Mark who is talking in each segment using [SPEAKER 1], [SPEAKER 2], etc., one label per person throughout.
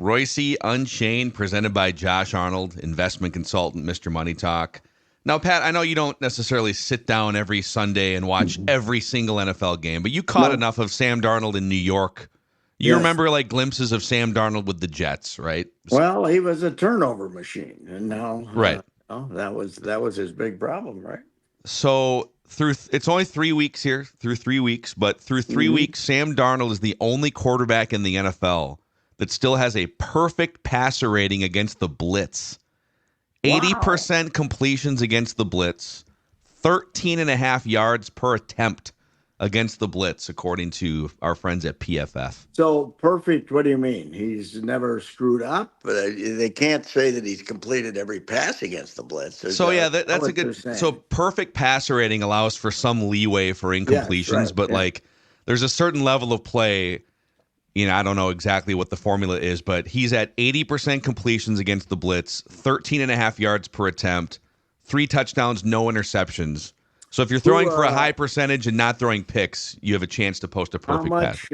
[SPEAKER 1] Reusse Unchained, presented by Josh Arnold, investment consultant, Mr. Money Talk. Now, Pat, I know you don't necessarily sit down every Sunday and watch every single NFL game, but you caught enough of Sam Darnold in New York. You remember like glimpses of Sam Darnold with the Jets, right?
[SPEAKER 2] Well, he was a turnover machine, and now
[SPEAKER 1] Right.
[SPEAKER 2] That was his big problem, right?
[SPEAKER 1] So it's only 3 weeks here, through 3 weeks, but through 3 weeks, Sam Darnold is the only quarterback in the NFL that still has a perfect passer rating against the blitz. 80% completions against the blitz, 13.5 yards per attempt against the blitz, according to our friends at PFF.
[SPEAKER 2] So perfect, what do you mean? He's never screwed up? They can't say that he's completed every pass against the blitz.
[SPEAKER 1] So, that's a good... So perfect passer rating allows for some leeway for incompletions, but like there's a certain level of play... I don't know exactly what the formula is, but he's at 80% completions against the blitz, 13.5 yards per attempt, 3 touchdowns, no interceptions. So if you're throwing for a high percentage and not throwing picks, you have a chance to post a perfect pass.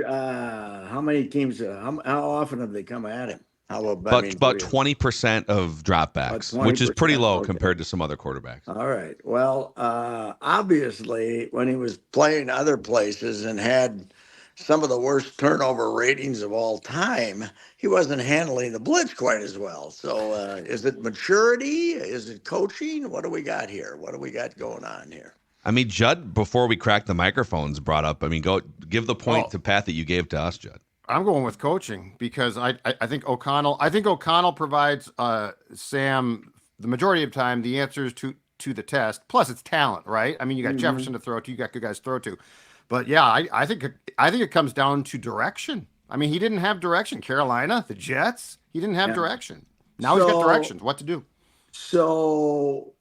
[SPEAKER 2] How many teams, how often have they come at him?
[SPEAKER 1] About 20% of dropbacks, which is pretty low compared to some other quarterbacks.
[SPEAKER 2] All right. Well, obviously, when he was playing other places and had some of the worst turnover ratings of all time, he wasn't handling the blitz quite as well. So is it maturity? Is it coaching? What do we got here? What do we got going on here?
[SPEAKER 1] I mean, Judd, before we crack the microphones, brought up, go give the point to Pat that you gave to us, Judd.
[SPEAKER 3] I'm going with coaching because I think O'Connell provides Sam the majority of time the answers to the test. Plus, it's talent, right? I mean, you got Jefferson to throw to, you got good guys to throw to. But yeah, I think it comes down to direction. I mean, he didn't have direction. Carolina, the Jets, he didn't have direction. Now he's got directions. What to do?
[SPEAKER 2] So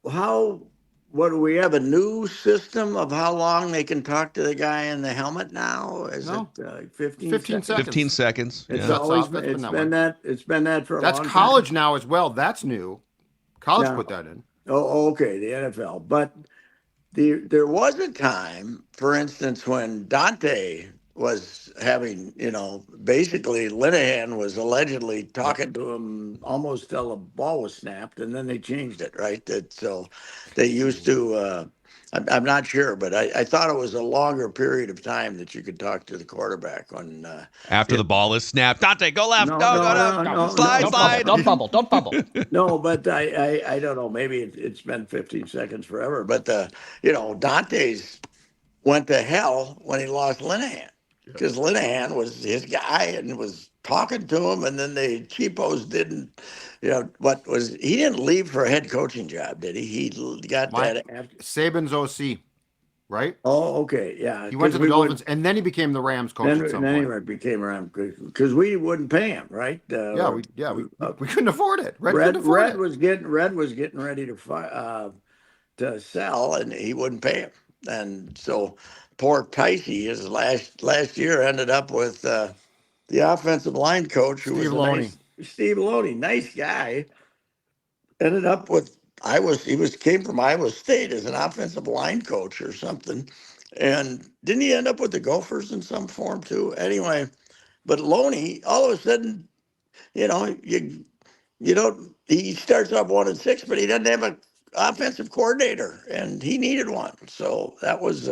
[SPEAKER 2] what do we have, a new system of how long they can talk to the guy in the helmet now? Is it 15 seconds?
[SPEAKER 1] 15 seconds.
[SPEAKER 2] It's always been that. It's been that for a long time.
[SPEAKER 3] That's college now as well. That's new. College put that in.
[SPEAKER 2] Oh, okay, the NFL. But there was a time, for instance, when Dante was having, basically Linehan was allegedly talking to him almost till the ball was snapped, and then they changed it, right? So they used to, I'm not sure, but I thought it was a longer period of time that you could talk to the quarterback on.
[SPEAKER 1] After the ball is snapped, Dante, go left, go left, slide.
[SPEAKER 4] Don't bubble.
[SPEAKER 2] No, but I don't know. Maybe it's been 15 seconds forever. But, Dante's went to hell when he lost Linehan. Because Linehan was his guy and was talking to him, and then the cheapos didn't, he didn't leave for a head coaching job, did he? He got that after
[SPEAKER 3] Saban's OC, right?
[SPEAKER 2] Oh, okay, yeah.
[SPEAKER 3] He went to the Dolphins, and then he became the Rams coach at some point.
[SPEAKER 2] He became Rams because we wouldn't pay him, right?
[SPEAKER 3] We couldn't afford it.
[SPEAKER 2] Red was getting ready to sell, and he wouldn't pay him, and so. Poor Ticey, his last year ended up with the offensive line coach, who was Steve Loney, nice guy. Ended up with came from Iowa State as an offensive line coach or something, and didn't he end up with the Gophers in some form too? Anyway, but Loney, all of a sudden, he starts off 1-6, but he doesn't have an offensive coordinator, and he needed one. So that was.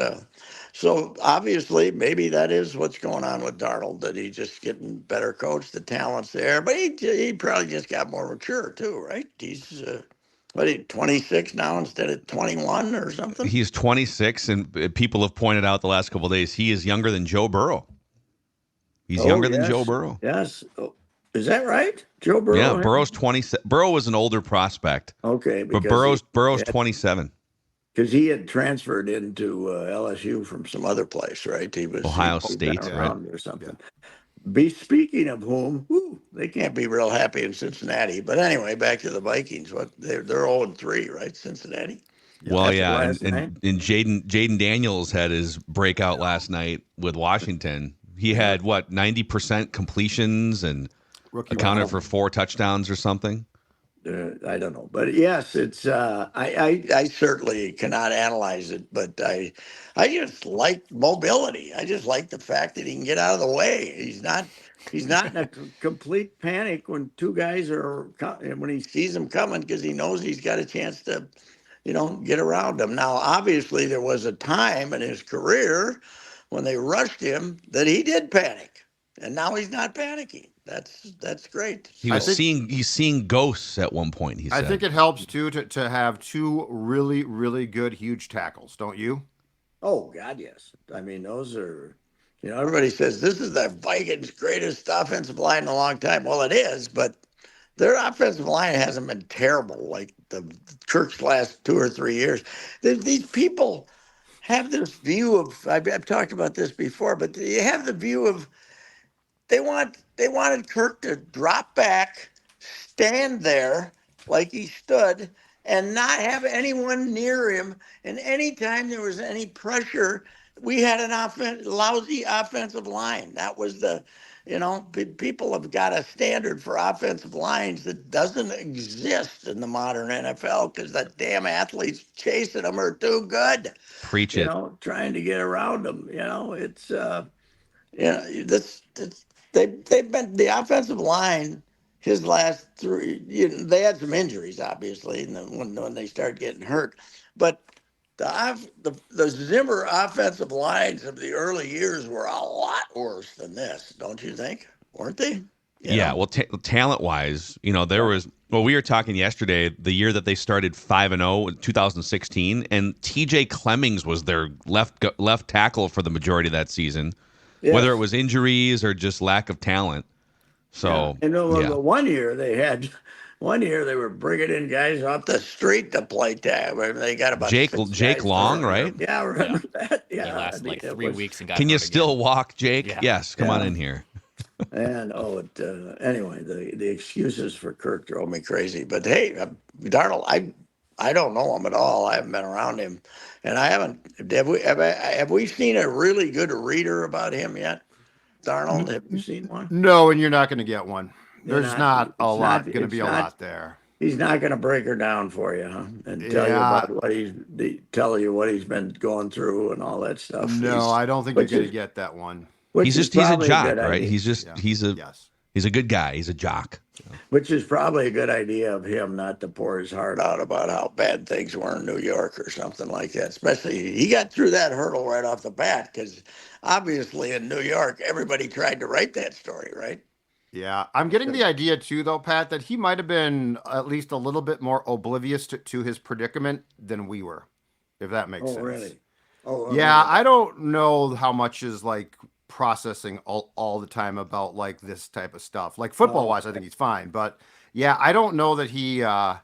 [SPEAKER 2] So obviously, maybe that is what's going on with Darnold, that he's just getting better coached, the talent's there, but he probably just got more mature too, right? He's 26 now instead of 21 or something?
[SPEAKER 1] He's 26, and people have pointed out the last couple of days he is younger than Joe Burrow. He's younger than Joe Burrow.
[SPEAKER 2] Yes. Oh, is that right? Joe Burrow?
[SPEAKER 1] Yeah, Burrow's 27. Burrow was an older prospect.
[SPEAKER 2] Okay.
[SPEAKER 1] But Burrow's 27.
[SPEAKER 2] Because he had transferred into LSU from some other place, right? He was
[SPEAKER 1] Ohio State, right?
[SPEAKER 2] Or something. Speaking of whom, they can't be real happy in Cincinnati. But anyway, back to the Vikings. They're 0-3, right? Cincinnati.
[SPEAKER 1] Well, yeah, and Jaden Daniels had his breakout last night with Washington. He had 90% completions and accounted for 4 touchdowns or something.
[SPEAKER 2] I don't know, but yes, it's I certainly cannot analyze it, but I just like mobility. I just like the fact that he can get out of the way. He's not in a complete panic when two guys are when he sees them coming, because he knows he's got a chance to, get around them. Now, obviously, there was a time in his career when they rushed him that he did panic, and now he's not panicking. That's great.
[SPEAKER 1] He's seeing ghosts at one point. He said.
[SPEAKER 3] I think it helps too to have two really, really good huge tackles, don't you?
[SPEAKER 2] Oh God, yes. I mean, those are, everybody says this is the Vikings' greatest offensive line in a long time. Well, it is, but their offensive line hasn't been terrible like the Kirk's last 2 or 3 years. These people have this view of, I've talked about this before, but you have the view of they wanted Kirk to drop back, stand there like he stood, and not have anyone near him. And anytime there was any pressure, we had an lousy offensive line. That was people have got a standard for offensive lines that doesn't exist in the modern NFL because the damn athletes chasing them are too good.
[SPEAKER 1] Preach it.
[SPEAKER 2] Trying to get around them. It's they've been the offensive line. His last three, they had some injuries, obviously, and when they started getting hurt. But the Zimmer offensive lines of the early years were a lot worse than this, don't you think? Weren't they?
[SPEAKER 1] Well, talent-wise, there was. Well, we were talking yesterday, the year that they started 5-0, 2016, and TJ Clemmings was their left tackle for the majority of that season, whether it was injuries or just lack of talent. So,
[SPEAKER 2] and one year they were bringing in guys off the street to play tag. They got about
[SPEAKER 1] Jake Long, right?
[SPEAKER 2] Yeah, I remember that.
[SPEAKER 4] Yeah, he lasted like 3 weeks and got.
[SPEAKER 1] Can you
[SPEAKER 4] hurt
[SPEAKER 1] still
[SPEAKER 4] again.
[SPEAKER 1] walk, Jake?
[SPEAKER 4] Yeah.
[SPEAKER 1] Yes, come on in here.
[SPEAKER 2] And anyway, the excuses for Kirk drove me crazy. But hey, Darnold, I don't know him at all. I haven't been around him, and I haven't. Have we seen a really good reader about him yet? Darnold, have you seen one?
[SPEAKER 3] No, and you're not going to get one. There's not a lot going to be a lot there.
[SPEAKER 2] He's not going to break her down for you, huh? And tell you about tell you what he's been going through and all that stuff.
[SPEAKER 3] No, I don't think you're going to get that one.
[SPEAKER 1] He's a jock, right? He's a good guy. He's a jock.
[SPEAKER 2] Which is probably a good idea of him not to pour his heart out about how bad things were in New York or something like that. Especially, he got through that hurdle right off the bat because obviously in New York, everybody tried to write that story, right?
[SPEAKER 3] Yeah, I'm getting the idea too, though, Pat, that he might have been at least a little bit more oblivious to his predicament than we were, if that makes sense.
[SPEAKER 2] Really?
[SPEAKER 3] Yeah, I don't know how much is like processing all the time about like this type of stuff. Like football wise, I think he's fine, but yeah, I don't know that he's
[SPEAKER 1] not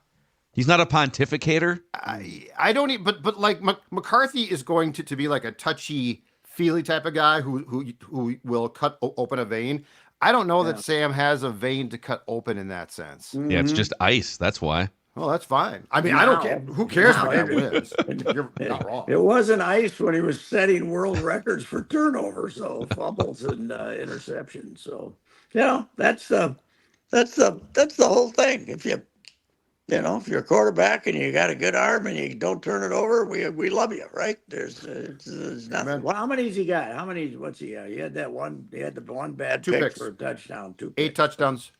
[SPEAKER 1] a pontificator.
[SPEAKER 3] I don't. But like McCarthy is going to be like a touchy feely type of guy who will cut open a vein. I don't know that Sam has a vein to cut open in that sense.
[SPEAKER 2] Mm-hmm.
[SPEAKER 1] Yeah, it's just ice. That's why.
[SPEAKER 3] Well, that's fine. I mean, I don't care. Who cares if that wins? You're not wrong.
[SPEAKER 2] It wasn't ice when he was setting world records for turnovers, so fumbles and interceptions. So, that's the whole thing. If if you're a quarterback and you got a good arm and you don't turn it over, we love you, right? There's nothing. Well, how many has he got? What's he got? He had the one bad pick for a touchdown, 2 picks.
[SPEAKER 3] 8 touchdowns.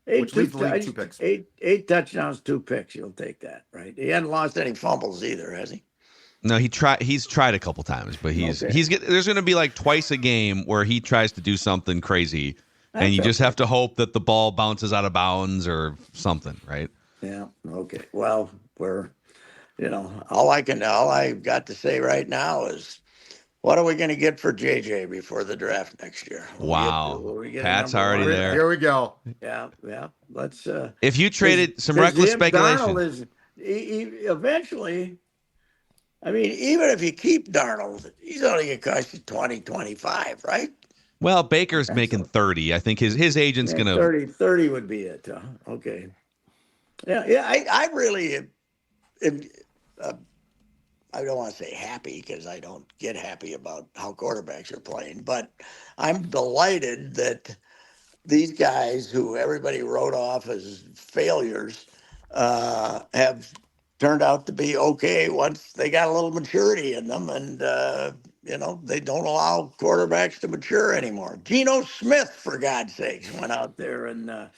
[SPEAKER 3] Which leads the league 2 picks.
[SPEAKER 2] Eight touchdowns, 2 picks. You'll take that, right? He hasn't lost any fumbles either, has he?
[SPEAKER 1] No, he's tried a couple times, but there's going to be like twice a game where he tries to do something crazy, and you just have to hope that the ball bounces out of bounds or something, right?
[SPEAKER 2] Yeah. Okay. Well, all I've got to say right now is, what are we going to get for JJ before the draft next year?
[SPEAKER 1] Wow. Pat's already there.
[SPEAKER 3] Here we go.
[SPEAKER 2] Yeah. Let's.
[SPEAKER 1] If you traded some reckless speculation,
[SPEAKER 2] Darnold eventually. I mean, even if you keep Darnold, he's only going to cost you 20, 25, right?
[SPEAKER 1] Well, Baker's making 30. I think his agent's going to
[SPEAKER 2] 30 would be it. Okay. Yeah. I really am. I don't want to say happy because I don't get happy about how quarterbacks are playing, but I'm delighted that these guys who everybody wrote off as failures have turned out to be okay once they got a little maturity in them, and they don't allow quarterbacks to mature anymore. Geno Smith, for God's sakes, went out there and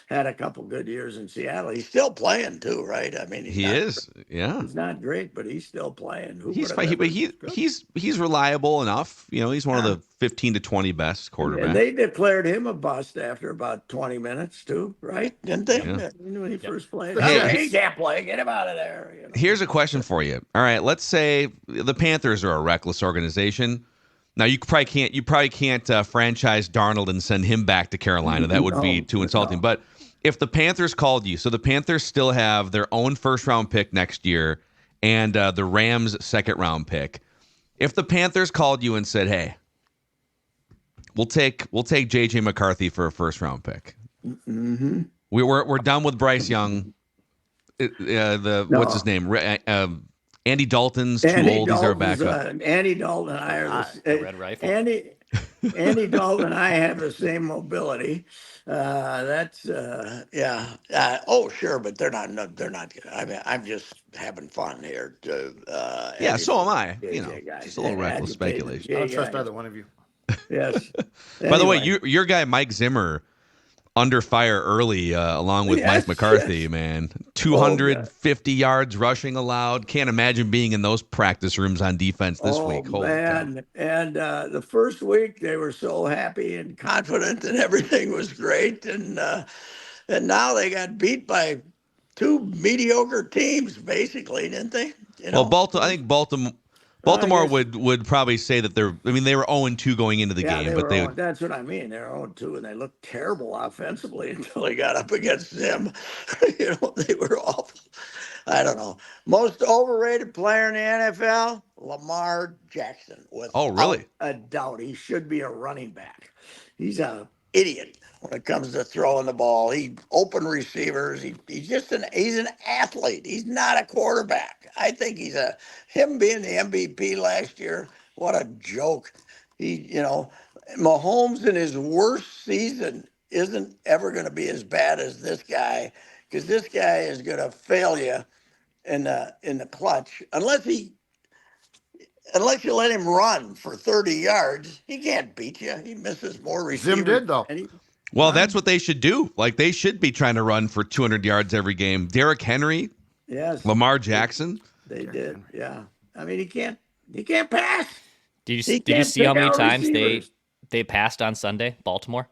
[SPEAKER 2] had a couple good years in Seattle. He's still playing too, right? I mean,
[SPEAKER 1] He is, yeah.
[SPEAKER 2] He's not great, but he's still playing.
[SPEAKER 1] He's fine, but he's reliable enough. He's one of the 15 to 20 best quarterbacks.
[SPEAKER 2] And they declared him a bust after about 20 minutes too, right? Didn't they?
[SPEAKER 1] Yeah.
[SPEAKER 2] When he first played.
[SPEAKER 1] Hey,
[SPEAKER 2] he can't play. Get him out of there.
[SPEAKER 1] Here's a question for you. All right, let's say the Panthers are a reckless organization. Now you probably can't franchise Darnold and send him back to Carolina. That would be too insulting. No. But if the Panthers called you, so the Panthers still have their own first-round pick next year and the Rams' second-round pick. If the Panthers called you and said, "Hey, we'll take JJ McCarthy for a first-round pick," we're done with Bryce Young. What's his name? Andy Dalton's too old. He's our backup.
[SPEAKER 2] Andy Dalton and I are the
[SPEAKER 4] Red Rifle.
[SPEAKER 2] Andy Dalton and I have the same mobility. Sure, but they're not. They're not. I mean, I'm just having fun here.
[SPEAKER 1] So am I. Just a little reckless speculation.
[SPEAKER 3] I don't trust either one of you.
[SPEAKER 2] Yes.
[SPEAKER 1] By the way, your guy Mike Zimmer under fire early, along with Mike McCarthy, man. 250 yards rushing allowed. Can't imagine being in those practice rooms on defense this week. Holy
[SPEAKER 2] man. God. And the first week they were so happy and confident and everything was great. And now they got beat by two mediocre teams, basically, didn't they?
[SPEAKER 1] Well, I think Baltimore would probably say that they were 0-2 going into the game, but
[SPEAKER 2] that's what I mean. They're 0-2 and they looked terrible offensively until they got up against them. They were awful. I don't know. Most overrated player in the NFL, Lamar Jackson. Without a doubt, he should be a running back. He's an idiot when it comes to throwing the ball. He open receivers. He's an athlete. He's not a quarterback. I think him being the MVP last year. What a joke. Mahomes in his worst season isn't ever going to be as bad as this guy, because this guy is going to fail you in the clutch unless you let him run for 30 yards. He can't beat you. He misses more receivers.
[SPEAKER 3] Zim did though.
[SPEAKER 1] Well, that's what they should do. Like, they should be trying to run for 200 yards every game. Derrick Henry,
[SPEAKER 2] yes,
[SPEAKER 1] Lamar Jackson.
[SPEAKER 2] They did, yeah. I mean, he can't pass.
[SPEAKER 4] Did you see how many times they passed on Sunday, Baltimore?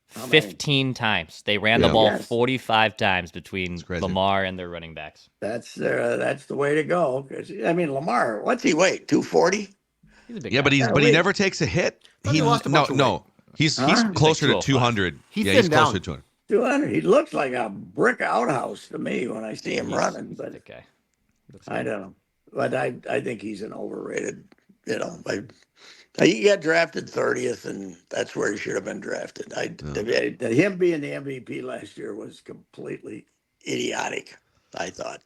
[SPEAKER 4] 15 times. They ran the ball 45 times between Lamar and their running backs.
[SPEAKER 2] That's the way to go. I mean, Lamar, what's he weigh? 240?
[SPEAKER 1] But he never takes a hit. He's closer to 200. He's closer to 200.
[SPEAKER 2] 200. He looks like a brick outhouse to me when I see him running. But
[SPEAKER 4] okay.
[SPEAKER 2] I don't know. But I think he's an overrated. He got drafted 30th, and that's where he should have been drafted. Him being the MVP last year was completely idiotic, I thought.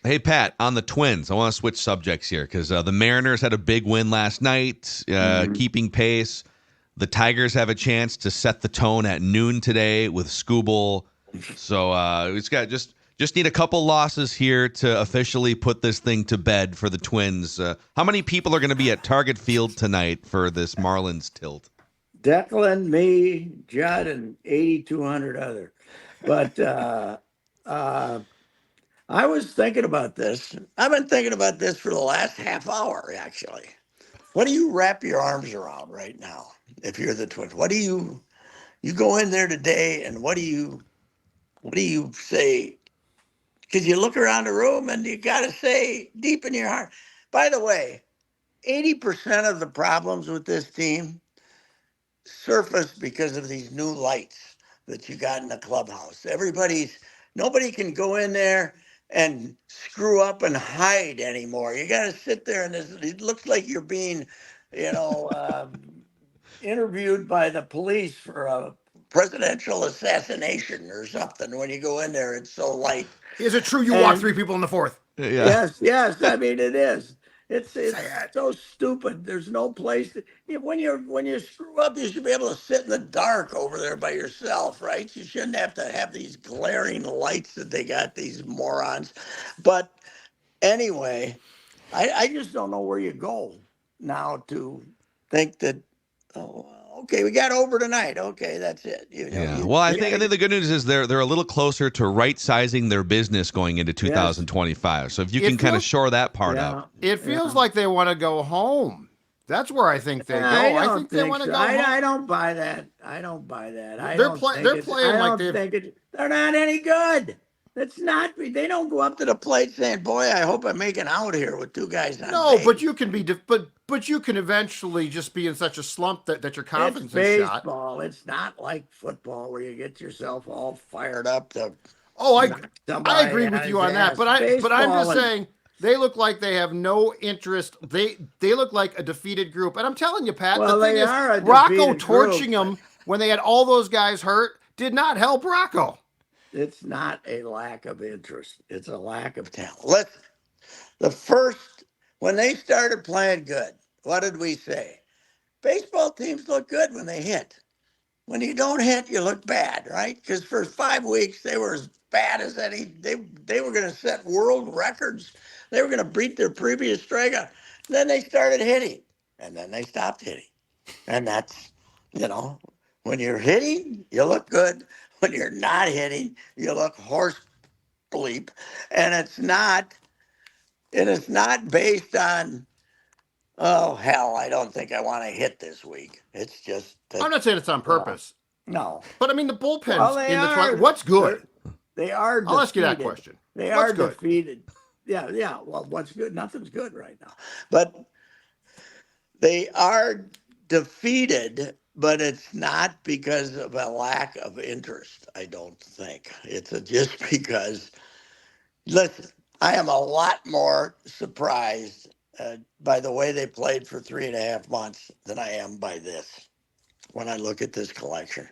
[SPEAKER 1] Hey, Pat, on the Twins, I want to switch subjects here because the Mariners had a big win last night, keeping pace. The Tigers have a chance to set the tone at noon today with Skubal. So it's got just need a couple losses here to officially put this thing to bed for the Twins. How many people are going to be at Target Field tonight for this Marlins tilt?
[SPEAKER 2] Declan, me, Judd, and 8,200 other. But I was thinking about this. I've been thinking about this for the last half hour, actually. What do you wrap your arms around right now if you're the Twins? What do you go in there today and what do you say? Because you look around the room and you got to say deep in your heart. By the way, 80% of the problems with this team surfaced because of these new lights that you got in the clubhouse. Nobody can go in there and screw up and hide anymore. You got to sit there and it looks like you're being, interviewed by the police for a presidential assassination or something. When you go in there, it's so light.
[SPEAKER 3] Is it true you walked 3 people in the fourth?
[SPEAKER 2] Yeah. Yes. I mean, it is. It's so stupid. There's no place when you screw up, you should be able to sit in the dark over there by yourself, right? You shouldn't have to have these glaring lights that they got, these morons. But anyway, I just don't know where you go now to think that, oh, okay, we got over tonight. Okay, that's it.
[SPEAKER 1] Well, I think the good news is they're a little closer to right sizing their business going into 2025. Yes. So if you can kind of shore that part up,
[SPEAKER 3] it feels like they want to go home. That's where I think they go. I think they want to go home.
[SPEAKER 2] I don't buy that. They're not any good. That's not. They don't go up to the plate saying, "Boy, I hope I'm making out here with two guys on base."
[SPEAKER 3] No, but you can be, but you can eventually just be in such a slump that your confidence is shot.
[SPEAKER 2] Baseball. It's not like football where you get yourself all fired up to.
[SPEAKER 3] I agree with you on that, but I'm just saying they look like they have no interest. They look like a defeated group, and I'm telling you, Pat.
[SPEAKER 2] Well,
[SPEAKER 3] the thing is, Rocco torching them when they had all those guys hurt did not help Rocco.
[SPEAKER 2] It's not a lack of interest. It's a lack of talent. When they started playing good, what did we say? Baseball teams look good when they hit. When you don't hit, you look bad, right? Because for 5 weeks, they were as bad as any. They were going to set world records. They were going to beat their previous strikeout. Then they started hitting, and then they stopped hitting. And that's, when you're hitting, you look good. When you're not hitting, you look horse bleep. And it's not based on, oh, hell, I don't think I want to hit this week. It's just.
[SPEAKER 3] I'm not saying it's on purpose.
[SPEAKER 2] No.
[SPEAKER 3] But I mean, the bullpens in the 20. What's good?
[SPEAKER 2] They are defeated.
[SPEAKER 3] I'll ask you that question.
[SPEAKER 2] They are defeated. Yeah. Well, what's good? Nothing's good right now. But they are defeated. But it's not because of a lack of interest, I don't think. It's just because, listen, I am a lot more surprised by the way they played for 3.5 months than I am by this when I look at this collection.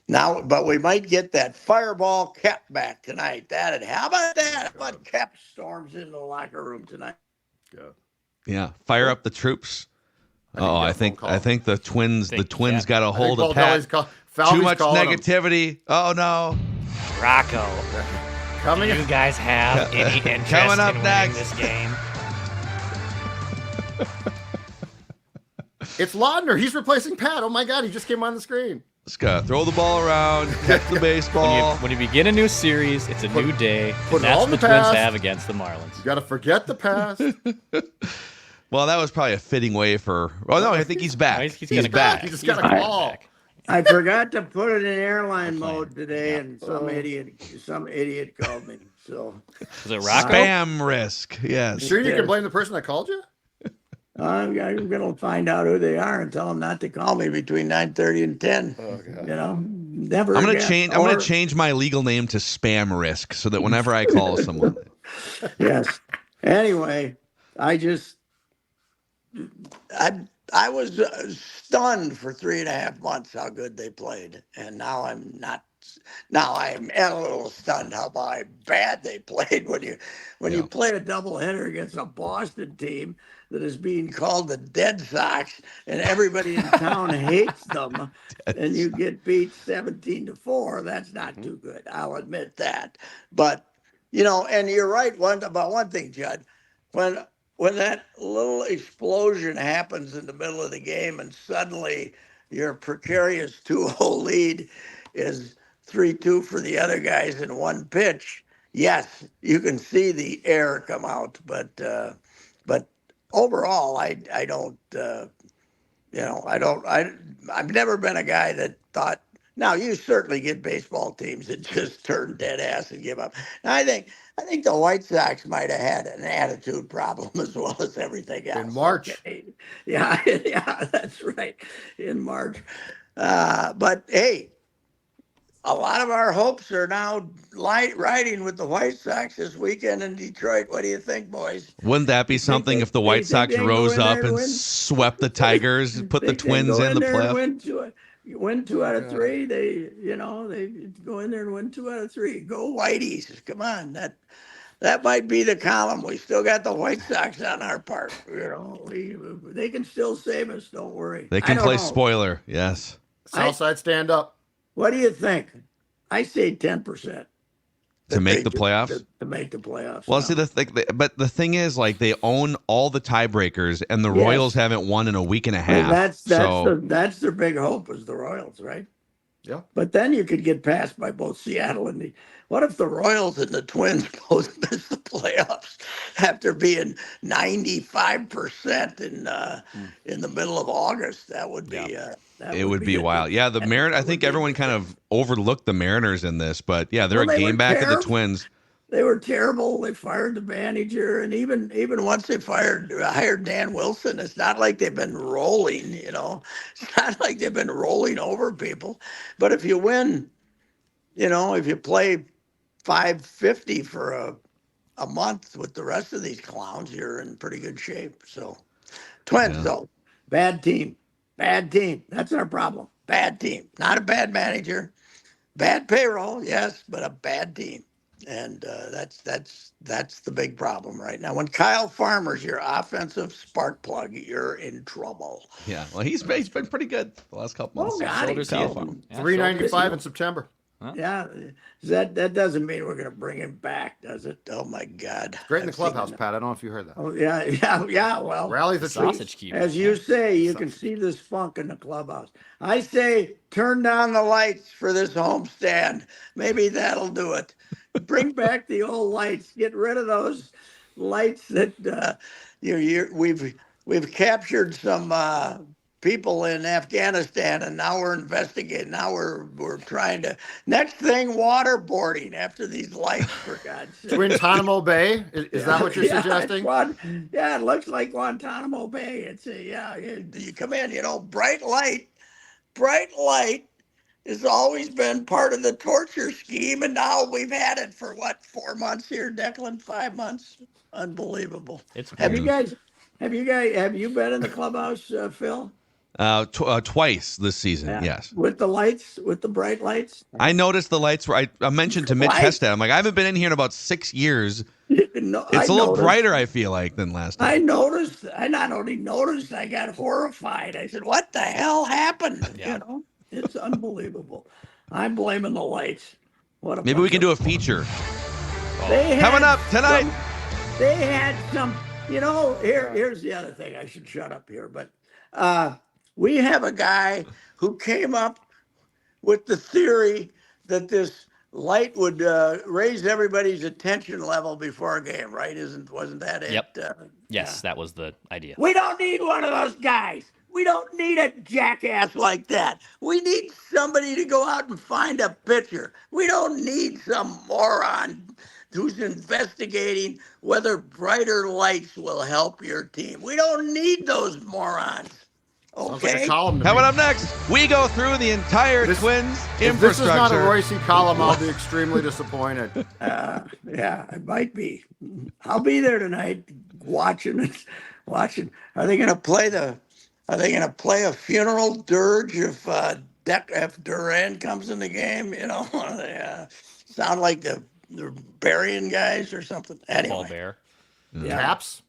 [SPEAKER 2] Now, but we might get that fireball Kep back tonight. How about that? How about Kep storms into the locker room tonight?
[SPEAKER 1] Yeah, fire up the troops. I think the Twins got a hold of Pat. Too much negativity. Oh no,
[SPEAKER 4] Rocco. Do you guys have any interest
[SPEAKER 1] coming up
[SPEAKER 4] in
[SPEAKER 1] next.
[SPEAKER 4] winning this game?
[SPEAKER 3] It's Laudner. He's replacing Pat. Oh my God, he just came on the screen.
[SPEAKER 1] Let's go. Throw the ball around. Catch the baseball.
[SPEAKER 4] When you begin a new series, it's a new day. And that's what the Twins have against the Marlins.
[SPEAKER 3] You got to forget the past.
[SPEAKER 1] Well, that was probably a fitting way for. Oh no, I think he's back.
[SPEAKER 4] He's back.
[SPEAKER 3] He just got a call.
[SPEAKER 2] I forgot to put it in airline mode today, and some idiot called me. So
[SPEAKER 4] is it Rocco?
[SPEAKER 1] Spam risk. Yes.
[SPEAKER 3] Sure, you can blame the person that called you.
[SPEAKER 2] I'm going to find out who they are and tell them not to call me between 9:30 and 10.
[SPEAKER 3] Oh, God.
[SPEAKER 2] Never.
[SPEAKER 1] I'm going to change my legal name to Spam Risk so that whenever I call someone.
[SPEAKER 2] Yes. Anyway, I was stunned for 3.5 months how good they played, and now I'm not. Now I am a little stunned how bad they played when you play a doubleheader against a Boston team that is being called the Dead Sox, and everybody in town hates them, and you get beat 17-4. That's not too good. I'll admit that. But and you're right about one thing, Judd. When that little explosion happens in the middle of the game, and suddenly your precarious 2-0 lead is 3-2 for the other guys in one pitch. Yes, you can see the air come out, but overall, I've never been a guy that thought. Now you certainly get baseball teams that just turn dead ass and give up. And I think the White Sox might have had an attitude problem as well as everything else.
[SPEAKER 3] In March.
[SPEAKER 2] Okay. Yeah, that's right. In March. But hey, a lot of our hopes are now riding with the White Sox this weekend in Detroit. What do you think, boys?
[SPEAKER 1] Wouldn't that be something if the White Sox rose up and swept the Tigers and put the Twins in the playoffs?
[SPEAKER 2] Win 2 out of 3. They go in there and win 2 out of 3. Go Whiteys! Come on, That might be the column. We still got the White Sox on our part. They can still save us. Don't worry.
[SPEAKER 1] They can play spoiler. Yes.
[SPEAKER 3] Southside stand up.
[SPEAKER 2] What do you think? I say 10%.
[SPEAKER 1] To make the playoffs?
[SPEAKER 2] To make the playoffs.
[SPEAKER 1] Well, see, but the thing is, like, they own all the tiebreakers, and the Royals haven't won in a week and a half.
[SPEAKER 2] That's their big hope is the Royals, right?
[SPEAKER 3] Yeah.
[SPEAKER 2] But then you could get passed by both Seattle and what if the Royals and the Twins both miss the playoffs after being 95% in the middle of August? That would be
[SPEAKER 1] it would be wild. Yeah, the Mariners. I think everyone kind of overlooked the Mariners in this, but yeah, they're a game back of the Twins.
[SPEAKER 2] They were terrible. They fired the manager, and even once they hired Dan Wilson, it's not like they've been rolling. It's not like they've been rolling over people. But if you win, if you play 550 for a month with the rest of these clowns, you're in pretty good shape. So, Twins though, bad team. That's our problem. Bad team, not a bad manager, bad payroll, yes, but a bad team. And that's the big problem right now. When Kyle Farmer's your offensive spark plug, you're in trouble.
[SPEAKER 1] Yeah, well, he's been pretty good the last couple months.
[SPEAKER 3] $395 in September.
[SPEAKER 2] Huh? Yeah, that doesn't mean we're going to bring him back, does it? Oh my God!
[SPEAKER 3] Great in the clubhouse, Pat. I don't know if you heard that.
[SPEAKER 2] Oh yeah. Well,
[SPEAKER 3] rally the
[SPEAKER 4] sausage keeper.
[SPEAKER 2] As you say, you can see this funk in the clubhouse. I say, turn down the lights for this homestand. Maybe that'll do it. Bring back the old lights. Get rid of those lights that we've captured some people in Afghanistan, and now we're investigating. Now we're trying to next thing waterboarding after these lights. For God's sake,
[SPEAKER 3] Guantanamo Bay is that what you're suggesting?
[SPEAKER 2] It looks like Guantanamo Bay. It's you come in, bright light has always been part of the torture scheme, and now we've had it for 4 months here, Declan? 5 months. Unbelievable. Have you been in the clubhouse, Phil?
[SPEAKER 1] Twice this season, yes.
[SPEAKER 2] With the bright lights?
[SPEAKER 1] I noticed the lights were, I mentioned to Mitch Hestad, I'm like, I haven't been in here in about 6 years. It's a little brighter, I feel like, than last time.
[SPEAKER 2] I noticed. I not only noticed, I got horrified. I said, what the hell happened?
[SPEAKER 4] Yeah.
[SPEAKER 2] It's unbelievable. I'm blaming the lights.
[SPEAKER 1] Maybe we can do a feature.
[SPEAKER 2] Coming
[SPEAKER 1] up tonight.
[SPEAKER 2] They had some, here's the other thing. I should shut up here, but we have a guy who came up with the theory that this light would raise everybody's attention level before a game, right? Wasn't that it?
[SPEAKER 4] Yep. Yes, that was the idea.
[SPEAKER 2] We don't need one of those guys. We don't need a jackass like that. We need somebody to go out and find a pitcher. We don't need some moron who's investigating whether brighter lights will help your team. We don't need those morons. Okay.
[SPEAKER 3] Like column
[SPEAKER 1] Coming up next, we go through the entire Twins infrastructure.
[SPEAKER 3] If this is not a Reusse column, I'll be extremely disappointed.
[SPEAKER 2] Yeah, it might be. I'll be there tonight watching it. Are they going to play a funeral dirge if Duran comes in the game? They sound like they're burying guys or something. Anyway.
[SPEAKER 4] Paul Bear.
[SPEAKER 2] Yeah.
[SPEAKER 3] Taps?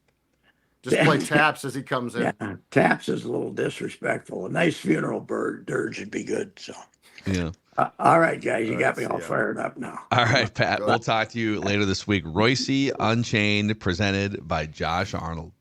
[SPEAKER 3] Just play Taps as he comes in.
[SPEAKER 2] Yeah, Taps is a little disrespectful. A nice funeral dirge would be good. So.
[SPEAKER 1] Yeah.
[SPEAKER 2] All right, guys, you got me all fired up now.
[SPEAKER 1] All right, Pat. We'll talk to you later this week. Reusse Unchained, presented by Josh Arnold.